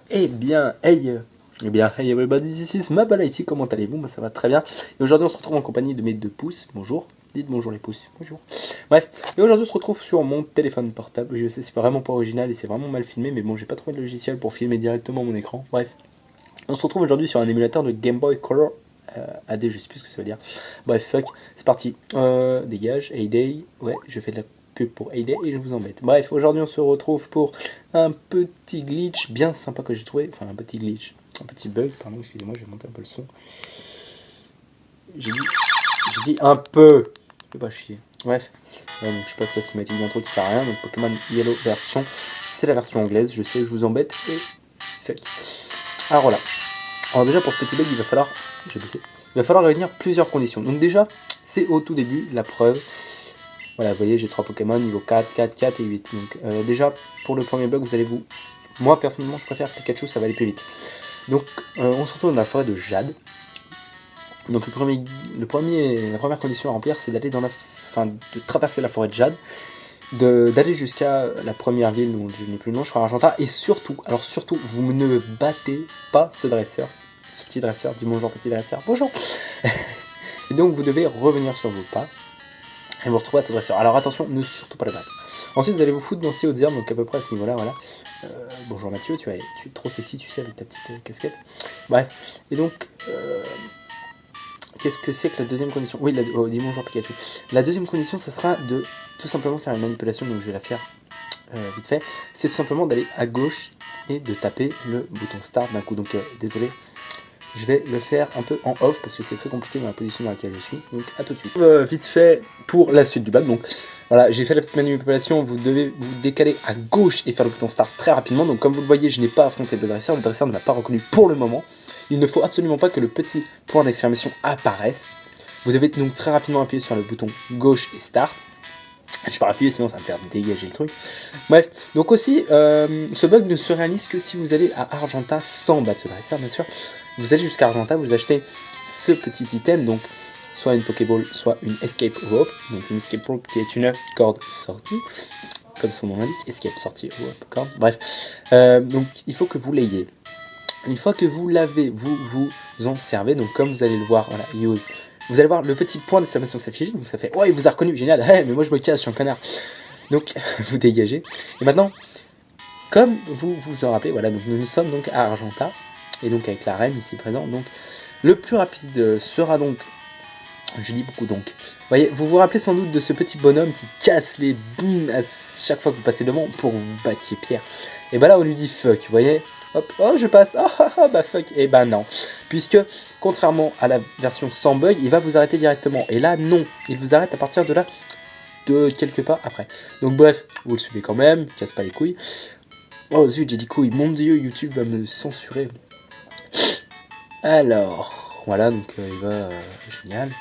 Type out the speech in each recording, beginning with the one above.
Hey everybody, this is Mabalaiti, comment allez-vous? Moi ça va très bien. Et aujourd'hui on se retrouve en compagnie de mes deux pouces. Bonjour, dites bonjour les pouces. Bonjour. Bref, et aujourd'hui on se retrouve sur mon téléphone portable. Je sais, c'est vraiment pas original et c'est vraiment mal filmé, mais bon, j'ai pas trouvé de logiciel pour filmer directement mon écran. Bref, on se retrouve aujourd'hui sur un émulateur de Game Boy Color AD, je sais plus ce que ça veut dire. Bref, fuck, c'est parti. Dégage, Heyday. Ouais, je fais de la pub pour Heyday et je vous embête. Bref, aujourd'hui on se retrouve pour un petit glitch bien sympa que j'ai trouvé. Enfin, un petit glitch. Un petit bug, pardon, excusez-moi, je vais monter un peu le son. J'ai dit un peu. Fais pas chier. Bref, donc je passe la cinématique d'intro qui sert à rien. Donc Pokémon Yellow version, c'est la version anglaise. Je sais, je vous embête. Et fuck. Alors voilà. Alors déjà pour ce petit bug, il va falloir. J'ai baissé. Il va falloir réunir plusieurs conditions. Donc déjà, c'est au tout début la preuve. Voilà, vous voyez, j'ai 3 Pokémon, niveau 4, 4, 4 et 8. Donc déjà, pour le premier bug, vous allez vous. Moi personnellement, je préfère Pikachu, ça va aller plus vite. Donc on se retrouve dans la forêt de Jade. Donc la première condition à remplir, c'est d'aller dans de traverser la forêt de Jade, d'aller jusqu'à la première ville dont je n'ai plus le nom, je crois Argenta, et surtout, vous ne battez pas ce dresseur, ce petit dresseur, dis bonjour petit dresseur, bonjour. Et donc vous devez revenir sur vos pas et vous retrouver à ce dresseur. Alors attention, ne surtout pas le battre. Ensuite vous allez vous foutre dans ces hautes herbes, donc à peu près à ce niveau-là, voilà. Bonjour Mathieu, tu es trop sexy, tu sais, avec ta petite casquette. Bref, et donc, qu'est-ce que c'est que la deuxième condition? Oui, dis bonjour Pikachu. La deuxième condition, ça sera de tout simplement faire une manipulation, donc je vais la faire vite fait. C'est tout simplement d'aller à gauche et de taper le bouton Start d'un coup. Donc désolé, je vais le faire un peu en off parce que c'est très compliqué dans la position dans laquelle je suis. Donc à tout de suite. Vite fait pour la suite du bug. Donc voilà, j'ai fait la petite manipulation. Vous devez vous décaler à gauche et faire le bouton Start très rapidement. Donc comme vous le voyez, je n'ai pas affronté le dresseur. Le dresseur ne m'a pas reconnu pour le moment. Il ne faut absolument pas que le petit point d'exclamation apparaisse. Vous devez donc très rapidement appuyer sur le bouton gauche et Start. Je peux pas appuyer sinon ça va me faire dégager le truc. Bref, donc aussi, ce bug ne se réalise que si vous allez à Argenta sans battre ce dresseur, bien sûr. Vous allez jusqu'à Argenta, vous achetez ce petit item, donc soit une Pokéball, soit une Escape Rope. Donc une Escape Rope qui est une corde sortie, comme son nom l'indique, Escape sortie, rope, corde, bref. Donc il faut que vous l'ayez. Une fois que vous l'avez, vous en servez, donc comme vous allez le voir, voilà, use. Vous allez voir le petit point d'exclamation s'afficher, donc ça fait « Oh, il vous a reconnu, génial, hey, mais moi je me casse, je suis un connard !» Donc, vous dégagez. Et maintenant, comme vous vous en rappelez, voilà, donc nous sommes donc à Argenta, et donc avec la reine ici présente, donc le plus rapide sera donc, je dis beaucoup donc, voyez, vous vous rappelez sans doute de ce petit bonhomme qui casse les boules à chaque fois que vous passez devant pour vous battiez Pierre. Et bah là on lui dit fuck, vous voyez. Hop, oh je passe, bah fuck, et bah non. Puisque, contrairement à la version sans bug, il va vous arrêter directement. Et là, non, il vous arrête à partir de là, de quelques pas après. Donc bref, vous le suivez quand même, casse pas les couilles. Oh zut, j'ai dit couilles, mon dieu, YouTube va me censurer. Alors, voilà, donc il va, génial.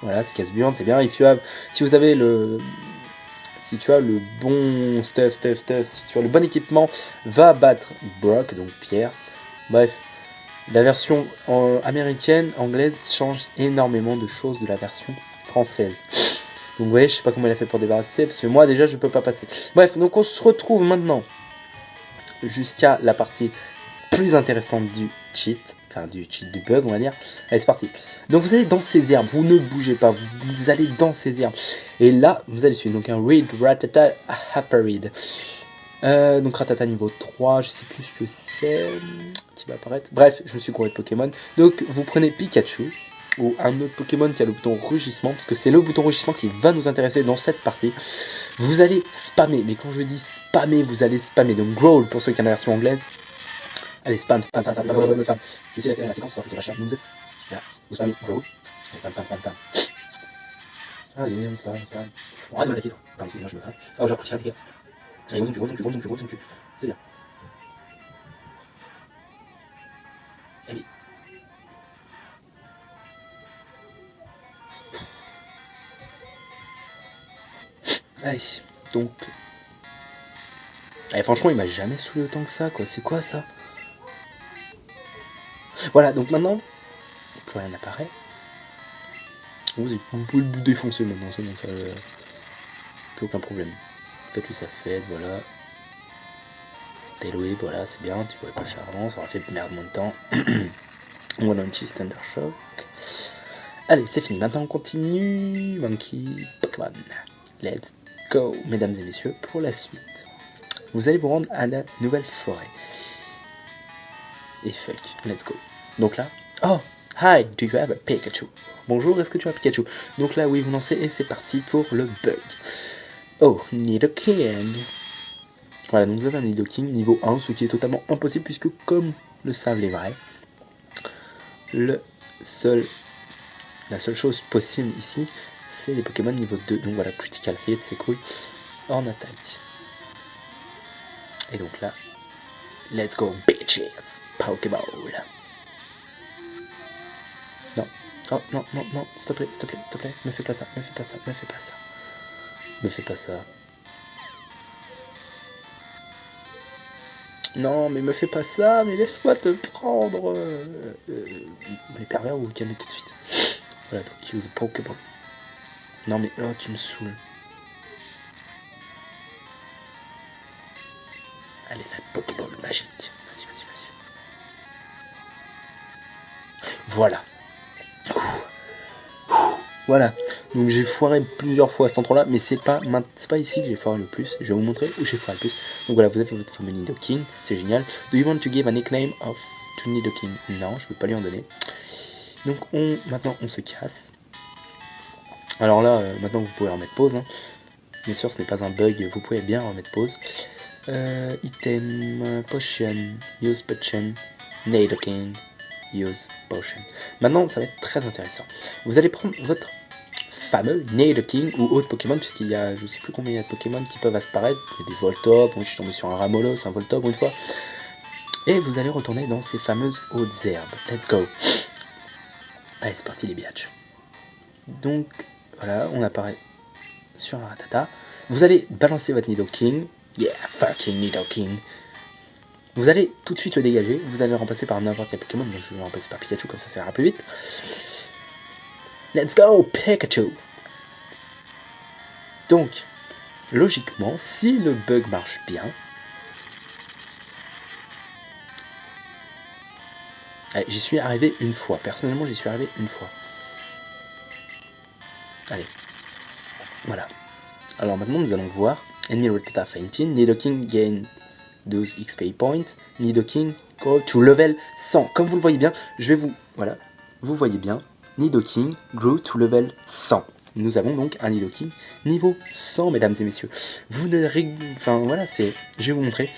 Voilà, c'est casse-burn, c'est bien. Si vous avez si tu as le bon si tu as le bon équipement, va battre Brock, donc Pierre. Bref, la version américaine, anglaise, change énormément de choses de la version française. Donc vous voyez, je sais pas comment elle a fait pour débarrasser, parce que moi déjà je peux pas passer. Bref, donc on se retrouve maintenant jusqu'à la partie plus intéressante du cheat. Enfin du bug on va dire. Allez c'est parti. Donc vous allez dans ces herbes, vous ne bougez pas, vous allez dans ces herbes. Et là, vous allez suivre donc un Reed Ratata Haparid. Donc Ratata niveau 3, je sais plus ce que c'est qui va apparaître. Bref, je me suis gouré de Pokémon. Donc vous prenez Pikachu, ou un autre Pokémon qui a le bouton rugissement, parce que c'est le bouton rugissement qui va nous intéresser dans cette partie. Vous allez spammer, mais quand je dis spammer, vous allez spammer. Donc Growl pour ceux qui ont la version anglaise. Allez, spam. Je sais la séquence, c'est pas cher. Vous spammez Growl. Spam. Allez, spam. On va m'attaquer. Pardon, excusez-moi, je me traque. Ça va, j'ai appris à piquer. Allez, retourne tu. C'est bien. Allez. Allez, donc. Allez, franchement, il m'a jamais saoulé autant que ça, quoi. C'est quoi ça? Voilà, donc maintenant, plus rien n'apparaît. Vous pouvez le défoncer maintenant, c'est bon, ça. Plus aucun problème. Faites-lui sa fête, voilà. Tailwhip, voilà, c'est bien, tu pouvais pas le faire avant, ça aurait fait merde moins de temps. One-on-Cheese, Thundershock. Allez, c'est fini, maintenant on continue. Monkey, Pokémon. Let's go, mesdames et messieurs, pour la suite. Vous allez vous rendre à la nouvelle forêt. Et fuck, let's go. Donc là, oh, hi, do you have a Pikachu? Bonjour, est-ce que tu as un Pikachu? Donc là, oui, vous lancez et c'est parti pour le bug. Oh, Nidoking. Voilà, donc vous avez un Nidoking niveau 1, ce qui est totalement impossible puisque, comme le savent les vrais, la seule chose possible ici, c'est les Pokémon niveau 2. Donc voilà, Critical Hit, c'est cool, en attaque. Et donc là, let's go bitches, Pokéball. Non, oh non, non, non, s'il te plaît, s'il te plaît, s'il te plaît, me fais pas ça, me fais pas ça, me fais pas ça. Me fais pas ça. Non, mais me fais pas ça, mais laisse-moi te prendre. Les pervers, vous vous calmez tout de suite. Voilà, donc use Pokéball. Non, mais oh, tu me saoules. Allez, la Pokéball magique. Vas-y, vas-y, vas-y. Voilà. Voilà. Donc j'ai foiré plusieurs fois cet endroit-là, mais c'est pas ici que j'ai foiré le plus. Je vais vous montrer où j'ai foiré le plus. Donc voilà, vous avez votre fameux Nidoking, c'est génial. Do you want to give a nickname to Nidoking? Non, je ne veux pas lui en donner. Donc maintenant on se casse. Alors là, maintenant vous pouvez remettre pause. Hein. Bien sûr, ce n'est pas un bug, vous pouvez bien remettre pause. Item, potion, use potion, Nidoking, use potion. Maintenant, ça va être très intéressant. Vous allez prendre votre fameux Nidoking ou autre Pokémon, puisqu'il y a, je ne sais plus combien il y a de Pokémon qui peuvent apparaître. Il y a des Voltop, bon, je suis tombé sur un Ramolos, un Voltop une fois. Et vous allez retourner dans ces fameuses hautes herbes. Let's go. Allez, c'est parti les biatchs. Donc, voilà, on apparaît sur un Rattata. Vous allez balancer votre Nidoking. Yeah, fucking Nidoking. Vous allez tout de suite le dégager. Vous allez le remplacer par n'importe quel Pokémon. Donc, je vais le remplacer par Pikachu, comme ça ira plus vite. Let's go, Pikachu. Donc, logiquement, si le bug marche bien, j'y suis arrivé une fois. Personnellement, j'y suis arrivé une fois. Allez, voilà. Alors maintenant, nous allons voir. Enemy Rattata fainting. Nidoking gain 12 XP points. Nidoking go to level 100. Comme vous le voyez bien, je vais vous... Voilà, vous voyez bien. Nidoking grew to level 100. Nous avons donc un Nidoking niveau 100, mesdames et messieurs. Vous ne... Enfin, voilà, c'est... Je vais vous montrer.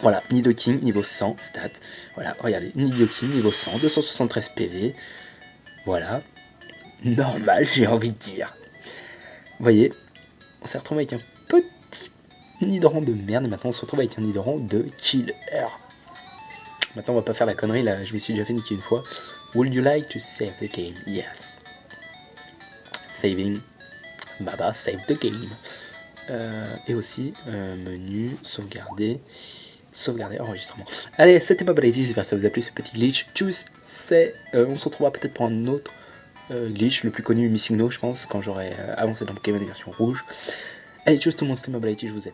Voilà, Nidoking niveau 100, stat. Voilà, regardez, Nidoking niveau 100, 273 PV. Voilà. Normal, j'ai envie de dire. Vous voyez, on s'est retrouvé avec un petit Nidoran de merde, et maintenant on se retrouve avec un Nidoran de killer. Maintenant on va pas faire la connerie, là, je me suis déjà fait niquer une fois. Would you like to save the game? Yes. Saving. Baba, save the game. Et aussi, menu, sauvegarder. Sauvegarder, enregistrement. Allez, c'était Babality, j'espère que ça vous a plu ce petit glitch. Tchuss, on se retrouvera peut-être pour un autre glitch, le plus connu, Missing No, je pense, quand j'aurai avancé dans Pokémon version rouge. Allez, tchuss tout le monde, c'était Babality, je vous aime.